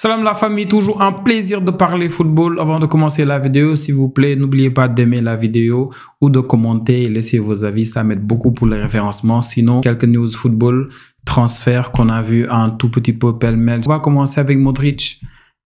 Salam la famille, toujours un plaisir de parler football. Avant de commencer la vidéo, s'il vous plaît, n'oubliez pas d'aimer la vidéo ou de commenter et laisser vos avis. Ça m'aide beaucoup pour le référencement. Sinon, quelques news football, transferts qu'on a vu un tout petit peu pêle-mêle. On va commencer avec Modric.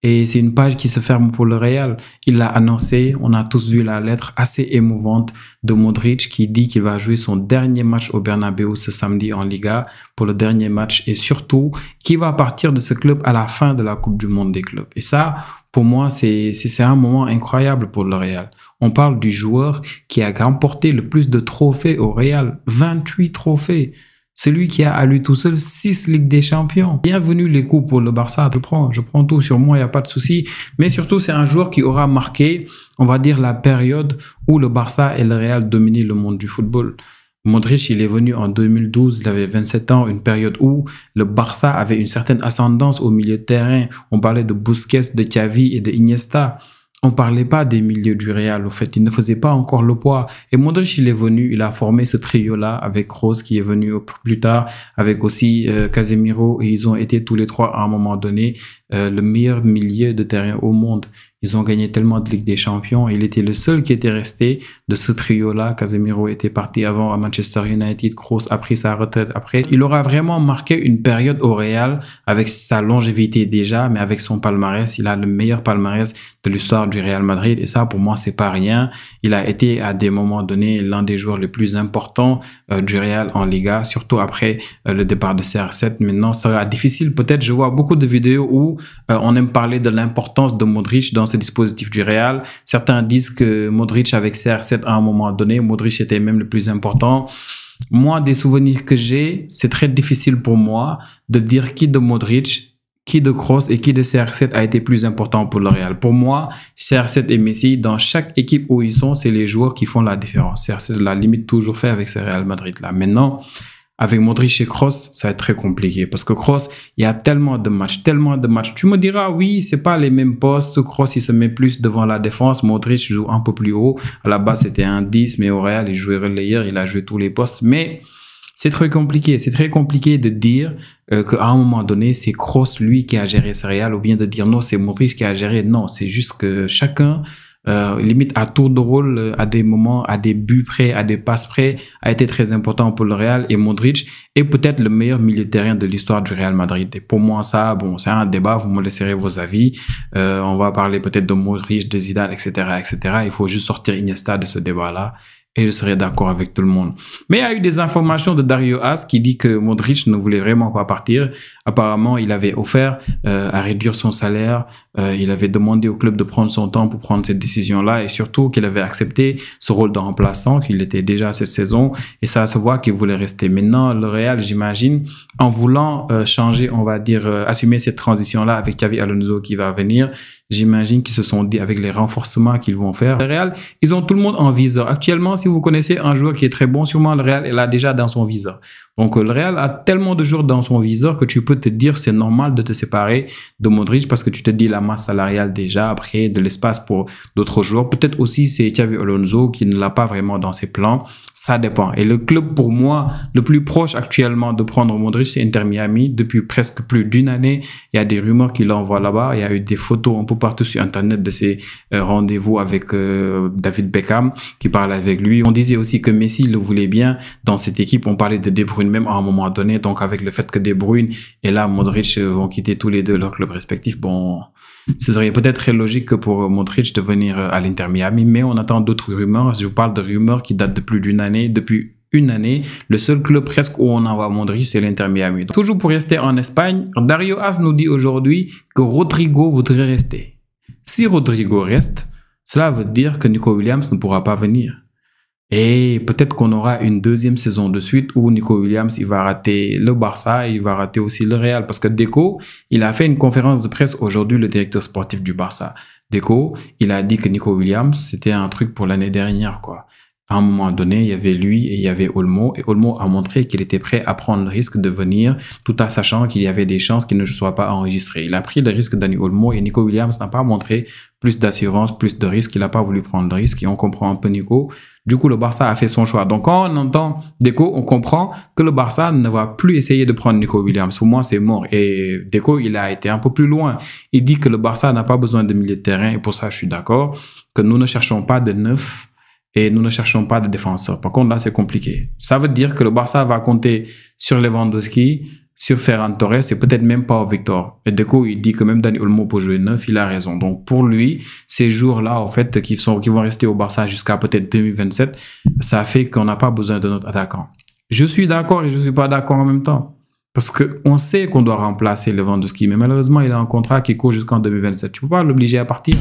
Et c'est une page qui se ferme pour le Real. Il l'a annoncé, on a tous vu la lettre assez émouvante de Modric qui dit qu'il va jouer son dernier match au Bernabéu ce samedi en Liga pour le dernier match et surtout qu'il va partir de ce club à la fin de la Coupe du Monde des clubs. Et ça, pour moi, c'est un moment incroyable pour le Real. On parle du joueur qui a remporté le plus de trophées au Real, 28 trophées. Celui qui a à lui tout seul 6 Ligues des Champions. Bienvenue les coups pour le Barça. Je prends tout sur moi, il n'y a pas de souci. Mais surtout, c'est un joueur qui aura marqué, on va dire, la période où le Barça et le Real dominaient le monde du football. Modric, il est venu en 2012, il avait 27 ans, une période où le Barça avait une certaine ascendance au milieu de terrain. On parlait de Busquets, de Xavi et de Iniesta. On parlait pas des milieux du Real, au fait, il ne faisait pas encore le poids. Et Modric, il est venu, il a formé ce trio-là avec Kroos qui est venu plus tard, avec aussi Casemiro, et ils ont été tous les trois à un moment donné le meilleur milieu de terrain au monde. Ils ont gagné tellement de Ligue des Champions. Il était le seul qui était resté de ce trio-là. Casemiro était parti avant à Manchester United. Kroos a pris sa retraite après. Il aura vraiment marqué une période au Real avec sa longévité déjà, mais avec son palmarès. Il a le meilleur palmarès de l'histoire du Real Madrid. Et ça, pour moi, c'est pas rien. Il a été à des moments donnés l'un des joueurs les plus importants du Real en Liga, surtout après le départ de CR7. Maintenant, ça sera difficile. Peut-être, je vois beaucoup de vidéos où on aime parler de l'importance de Modric dans ce dispositif du Real. Certains disent que Modric avec CR7 à un moment donné, Modric était même le plus important. Moi, des souvenirs que j'ai, c'est très difficile pour moi de dire qui de Modric, qui de Kroos et qui de CR7 a été plus important pour le Real. Pour moi, CR7 et Messi, dans chaque équipe où ils sont, c'est les joueurs qui font la différence. CR7 l'a limite toujours fait avec ce Real Madrid-là. Maintenant, avec Modric et Kroos, ça va être très compliqué parce que Kroos, il y a tellement de matchs. Tu me diras, oui, c'est pas les mêmes postes. Kroos, il se met plus devant la défense. Modric joue un peu plus haut. À la base, c'était un 10, mais au Real, il jouait relayeur. Il a joué tous les postes. Mais c'est très compliqué. C'est très compliqué de dire qu'à un moment donné, c'est Kroos, lui, qui a géré ce Real ou bien de dire non, c'est Modric qui a géré. Non, c'est juste que chacun limite à tour de rôle, à des moments, à des buts près, à des passes près, a été très important pour le Real. Et Modric est peut-être le meilleur milieu de terrain de l'histoire du Real Madrid. Et pour moi, ça, bon, c'est un débat, vous me laisserez vos avis. On va parler peut-être de Modric, de Zidane, etc., etc. Il faut juste sortir Iniesta de ce débat-là. Et je serais d'accord avec tout le monde. Mais il y a eu des informations de Dario As qui dit que Modric ne voulait vraiment pas partir. Apparemment, il avait offert à réduire son salaire. Il avait demandé au club de prendre son temps pour prendre cette décision-là et surtout qu'il avait accepté ce rôle de remplaçant qu'il était déjà cette saison. Et ça se voit qu'il voulait rester. Maintenant, le Real, j'imagine, en voulant changer, on va dire, assumer cette transition-là avec Xavi Alonso qui va venir, j'imagine qu'ils se sont dit avec les renforcements qu'ils vont faire. Le Real, ils ont tout le monde en viseur. Actuellement, si vous connaissez un joueur qui est très bon, sûrement le Real, il l'a déjà dans son viseur. Donc, le Real a tellement de joueurs dans son viseur que tu peux te dire c'est normal de te séparer de Modric parce que tu te dis la masse salariale déjà, après de l'espace pour d'autres joueurs. Peut-être aussi c'est Xavi Alonso qui ne l'a pas vraiment dans ses plans. Ça dépend. Et le club, pour moi, le plus proche actuellement de prendre Modric, c'est Inter Miami. Depuis presque plus d'une année, il y a des rumeurs qu'il l'envoie là-bas. Il y a eu des photos un peu partout sur Internet de ses rendez-vous avec David Beckham qui parle avec lui. On disait aussi que Messi le voulait bien dans cette équipe. On parlait de De Bruyne même à un moment donné. Donc, avec le fait que De Bruyne et là, Modric vont quitter tous les deux leur club respectif, bon, ce serait peut-être très logique que pour Modric de venir à l'Inter Miami, mais on attend d'autres rumeurs. Je vous parle de rumeurs qui datent de plus d'une année. Depuis une année, le seul club presque où on envoie Modric, c'est l'Inter Miami. Donc, toujours pour rester en Espagne, Dario As nous dit aujourd'hui que Rodrigo voudrait rester. Si Rodrigo reste, cela veut dire que Nico Williams ne pourra pas venir. Et peut-être qu'on aura une deuxième saison de suite où Nico Williams, il va rater le Barça, il va rater aussi le Real. Parce que Deco, il a fait une conférence de presse aujourd'hui, le directeur sportif du Barça. Deco, il a dit que Nico Williams, c'était un truc pour l'année dernière, quoi. à un moment donné, il y avait lui et il y avait Olmo. Et Olmo a montré qu'il était prêt à prendre le risque de venir tout en sachant qu'il y avait des chances qu'il ne soit pas enregistré. Il a pris le risque Dani Olmo et Nico Williams n'a pas montré plus d'assurance, plus de risque. Il n'a pas voulu prendre le risque et on comprend un peu Nico. Du coup, le Barça a fait son choix. Donc, quand on entend Deco, on comprend que le Barça ne va plus essayer de prendre Nico Williams. Pour moi, c'est mort. Et Deco, il a été un peu plus loin. Il dit que le Barça n'a pas besoin de milieu de terrain et pour ça, je suis d'accord que nous ne cherchons pas de neuf et nous ne cherchons pas de défenseurs. Par contre, là, c'est compliqué. Ça veut dire que le Barça va compter sur Lewandowski, sur Ferran Torres et peut-être même pas au Victor. Et Deco, il dit que même Dani Olmo peut jouer neuf, il a raison. Donc, pour lui, ces jours-là, en fait, qui vont rester au Barça jusqu'à peut-être 2027, ça fait qu'on n'a pas besoin de notre attaquant. Je suis d'accord et je suis pas d'accord en même temps. Parce qu'on sait qu'on doit remplacer Lewandowski, mais malheureusement, il a un contrat qui court jusqu'en 2027. Tu peux pas l'obliger à partir.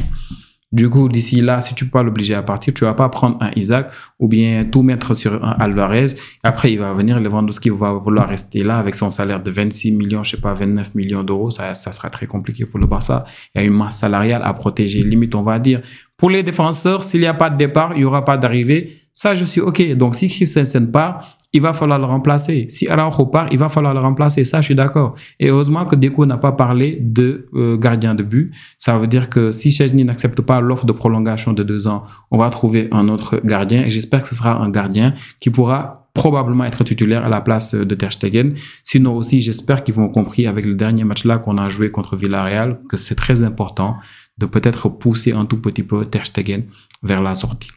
Du coup, d'ici là, si tu peux pas l'obliger à partir, tu vas pas prendre un Isaac ou bien tout mettre sur un Alvarez. Après, il va venir, Lewandowski va vouloir rester là avec son salaire de 26 millions, je sais pas, 29 millions d'euros. Ça sera très compliqué pour le Barça. Il y a une masse salariale à protéger. Limite, on va dire, pour les défenseurs, s'il n'y a pas de départ, il n'y aura pas d'arrivée. Ça, je suis OK. Donc, si Christensen part, il va falloir le remplacer. Si Araujo part, il va falloir le remplacer. Ça, je suis d'accord. Et heureusement que Deco n'a pas parlé de gardien de but. Ça veut dire que si Szczęsny n'accepte pas l'offre de prolongation de 2 ans, on va trouver un autre gardien. Et j'espère que ce sera un gardien qui pourra probablement être titulaire à la place de Ter Stegen. Sinon aussi, j'espère qu'ils vont compris avec le dernier match là qu'on a joué contre Villarreal que c'est très important de peut-être pousser un tout petit peu Ter Stegen vers la sortie.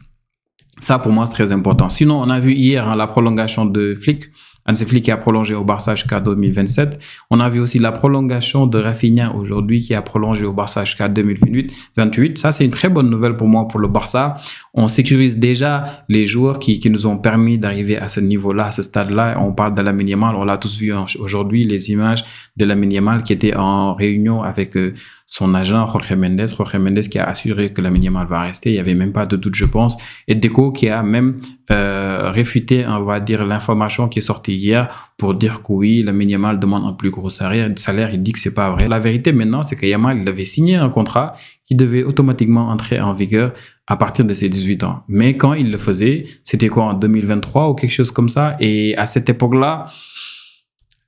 Ça, pour moi, c'est très important. Sinon, on a vu hier la prolongation de Flick. Hansi Flick qui a prolongé au Barça jusqu'à 2027. On a vu aussi la prolongation de Rafinha aujourd'hui qui a prolongé au Barça jusqu'à 2028. Ça, c'est une très bonne nouvelle pour moi, pour le Barça. On sécurise déjà les joueurs qui nous ont permis d'arriver à ce niveau-là, à ce stade-là. On parle de Lamine Yamal. On l'a tous vu aujourd'hui, les images de Lamine Yamal qui était en réunion avec son agent Jorge Mendes. Jorge Mendes qui a assuré que Lamine Yamal va rester. Il n'y avait même pas de doute, je pense. Et Deco qui a même réfuté, on va dire, l'information qui est sortie hier pour dire que oui, Lamine Yamal demande un plus gros salaire. Il dit que c'est pas vrai. La vérité maintenant, c'est que Yamal, il avait signé un contrat qui devait automatiquement entrer en vigueur à partir de ses 18 ans. Mais quand il le faisait, c'était quoi, en 2023 ou quelque chose comme ça. Et à cette époque-là,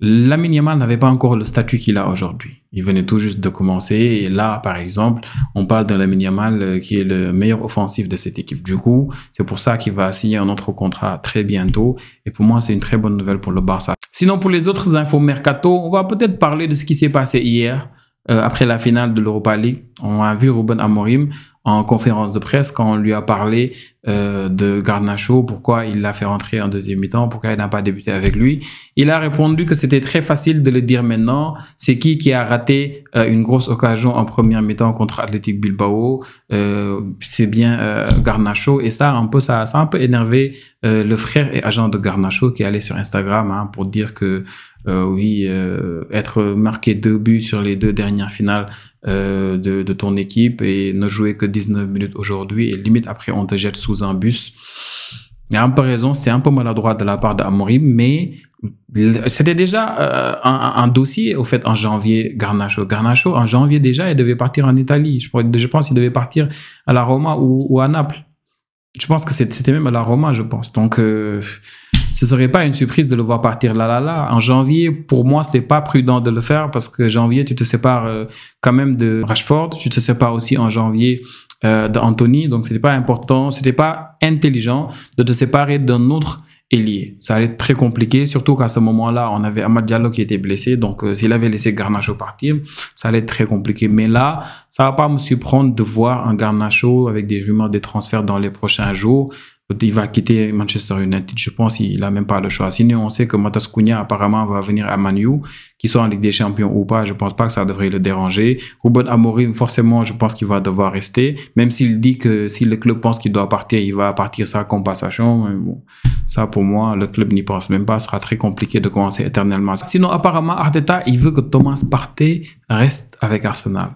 Lamine Yamal n'avait pas encore le statut qu'il a aujourd'hui. Il venait tout juste de commencer. Et là, par exemple, on parle de Lamine Yamal qui est le meilleur offensif de cette équipe. Du coup, c'est pour ça qu'il va signer un autre contrat très bientôt. Et pour moi, c'est une très bonne nouvelle pour le Barça. Sinon, pour les autres infos mercato, on va peut-être parler de ce qui s'est passé hier. Après la finale de l'Europa League, on a vu Ruben Amorim en conférence de presse quand on lui a parlé de Garnacho, pourquoi il l'a fait rentrer en deuxième mi-temps, pourquoi il n'a pas débuté avec lui. Il a répondu que c'était très facile de le dire maintenant. C'est qui a raté une grosse occasion en première mi-temps contre Athletic Bilbao. C'est bien Garnacho. Et ça, ça a un peu énervé le frère et agent de Garnacho qui allait sur Instagram pour dire que oui, être marqué 2 buts sur les 2 dernières finales de ton équipe et ne jouer que 19 minutes aujourd'hui et limite après on te jette sous un bus. Il y a un peu raison, c'est un peu maladroit de la part d'Amorim, mais c'était déjà un dossier au fait en janvier. Garnacho en janvier déjà, il devait partir en Italie. Je pense qu'il devait partir à la Roma ou à Naples. Je pense que c'était même à la Roma, je pense. Donc, ce serait pas une surprise de le voir partir là. En janvier, pour moi, c'était pas prudent de le faire parce que janvier, tu te sépares quand même de Rashford. Tu te sépares aussi en janvier d'Anthony. Donc, c'était pas important, c'était pas intelligent de te séparer d'un autre ailier. Ça allait être très compliqué, surtout qu'à ce moment-là, on avait Amad Diallo qui était blessé. Donc, s'il avait laissé Garnacho partir, ça allait être très compliqué. Mais là, ça va pas me surprendre de voir un Garnacho avec des rumeurs de transfert dans les prochains jours. Il va quitter Manchester United, je pense qu'il a même pas le choix. Sinon, on sait que Matas Cunha apparemment va venir à Man U, qu'il soit en Ligue des Champions ou pas, je pense pas que ça devrait le déranger. Ruben Amorim, forcément, je pense qu'il va devoir rester, même s'il dit que si le club pense qu'il doit partir, il va partir sans compensation. Mais bon, ça pour moi, le club n'y pense même pas, ce sera très compliqué de commencer éternellement. Sinon, apparemment, Arteta, il veut que Thomas Partey reste avec Arsenal.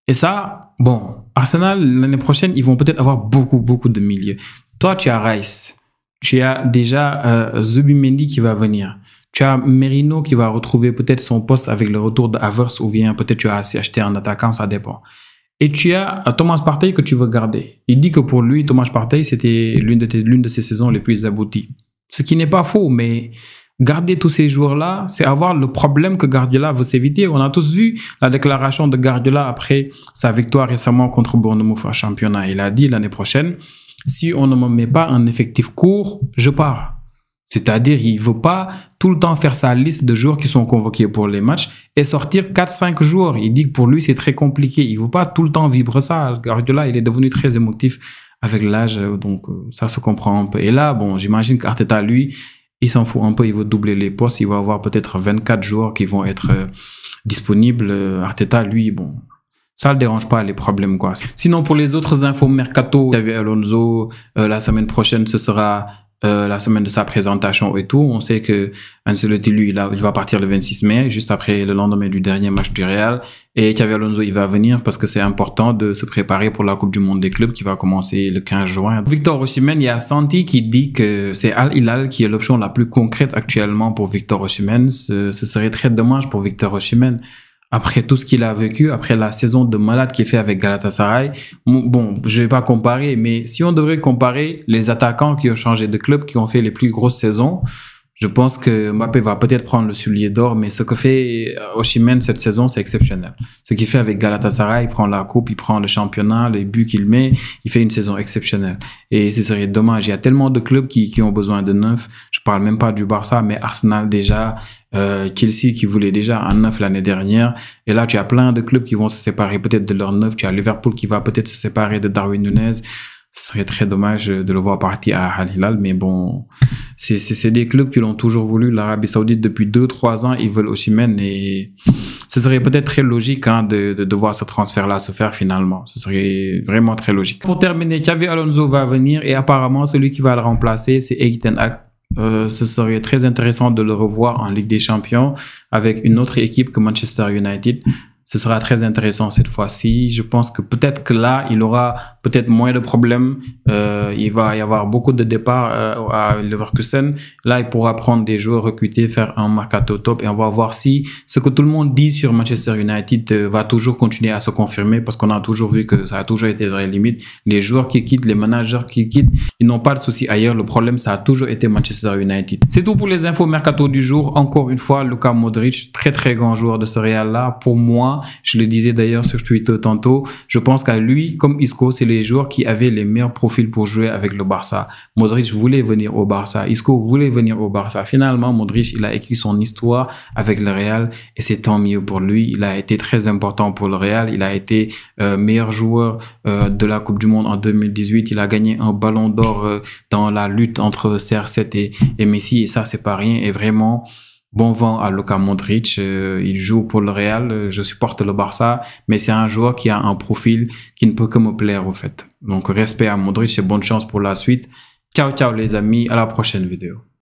Et ça, bon, Arsenal, l'année prochaine, ils vont peut-être avoir beaucoup de milieux. Toi, tu as Rice, tu as déjà Zubimendi qui va venir, tu as Merino qui va retrouver peut-être son poste avec le retour de Havertz ou bien peut-être tu as assez acheté un attaquant, ça dépend. Et tu as Thomas Partey que tu veux garder. Il dit que pour lui, Thomas Partey, c'était l'une de ses saisons les plus abouties. Ce qui n'est pas faux, mais garder tous ces joueurs-là, c'est avoir le problème que Guardiola veut s'éviter. On a tous vu la déclaration de Guardiola après sa victoire récemment contre Bournemouth en championnat. Il a dit l'année prochaine, si on ne me met pas un effectif court, je pars. C'est-à-dire, il ne veut pas tout le temps faire sa liste de joueurs qui sont convoqués pour les matchs et sortir 4-5 joueurs. Il dit que pour lui, c'est très compliqué. Il ne veut pas tout le temps vivre ça. Guardiola, il est devenu très émotif avec l'âge, donc ça se comprend un peu. Et là, bon, j'imagine qu'Arteta, lui, il s'en fout un peu. Il veut doubler les postes. Il va avoir peut-être 24 joueurs qui vont être disponibles. Arteta, lui, bon... Ça ne le dérange pas, les problèmes, quoi. Sinon, pour les autres infos mercato, Xabi Alonso, la semaine prochaine, ce sera la semaine de sa présentation et tout. On sait que Ancelotti, lui, il va partir le 26 mai, juste après le lendemain du dernier match du Real. Et Xabi Alonso, il va venir parce que c'est important de se préparer pour la Coupe du Monde des clubs qui va commencer le 15 juin. Victor Osimhen, il y a Santi qui dit que c'est Al Hilal qui est l'option la plus concrète actuellement pour Victor Osimhen. Ce serait très dommage pour Victor Osimhen. Après tout ce qu'il a vécu, après la saison de malade qu'il fait avec Galatasaray, bon, je vais pas comparer, mais si on devrait comparer les attaquants qui ont changé de club, qui ont fait les plus grosses saisons, je pense que Mbappé va peut-être prendre le soulier d'or, mais ce que fait Osimhen cette saison, c'est exceptionnel. Ce qu'il fait avec Galatasaray, il prend la coupe, il prend le championnat, les buts qu'il met, il fait une saison exceptionnelle. Et ce serait dommage. Il y a tellement de clubs qui ont besoin de neuf. Je parle même pas du Barça, mais Arsenal déjà, Chelsea qui voulait déjà un neuf l'année dernière. Et là, tu as plein de clubs qui vont se séparer peut-être de leur neuf. Tu as Liverpool qui va peut-être se séparer de Darwin Nunez. Ce serait très dommage de le voir partir à Al Hilal, mais bon, c'est des clubs qui l'ont toujours voulu. L'Arabie Saoudite, depuis 2-3 ans, ils veulent Osimhen et ce serait peut-être très logique de voir ce transfert-là se faire finalement. Ce serait vraiment très logique. Pour terminer, Xabi Alonso va venir et apparemment, celui qui va le remplacer, c'est Erik ten Hag. Ce serait très intéressant de le revoir en Ligue des Champions avec une autre équipe que Manchester United. Ce sera très intéressant cette fois-ci. Je pense que peut-être que là, il aura peut-être moins de problèmes. Il va y avoir beaucoup de départs à Leverkusen. Là, il pourra prendre des joueurs recrutés, faire un mercato top et on va voir si ce que tout le monde dit sur Manchester United va toujours continuer à se confirmer parce qu'on a toujours vu que ça a toujours été vraie limite. Les joueurs qui quittent, les managers qui quittent, ils n'ont pas de soucis ailleurs. Le problème, ça a toujours été Manchester United. C'est tout pour les infos mercato du jour. Encore une fois, Luka Modric, très très grand joueur de ce Real-là. Pour moi, je le disais d'ailleurs sur Twitter tantôt, je pense qu'à lui, comme Isco, c'est les joueurs qui avaient les meilleurs profils pour jouer avec le Barça. Modric voulait venir au Barça, Isco voulait venir au Barça. Finalement, Modric, il a écrit son histoire avec le Real et c'est tant mieux pour lui. Il a été très important pour le Real. Il a été meilleur joueur de la Coupe du Monde en 2018. Il a gagné un ballon d'or dans la lutte entre CR7 et Messi et ça, c'est pas rien. Et vraiment... Bon vent à Luka Modric, il joue pour le Real, je supporte le Barça, mais c'est un joueur qui a un profil qui ne peut que me plaire au fait. Donc respect à Modric et bonne chance pour la suite. Ciao ciao les amis, à la prochaine vidéo.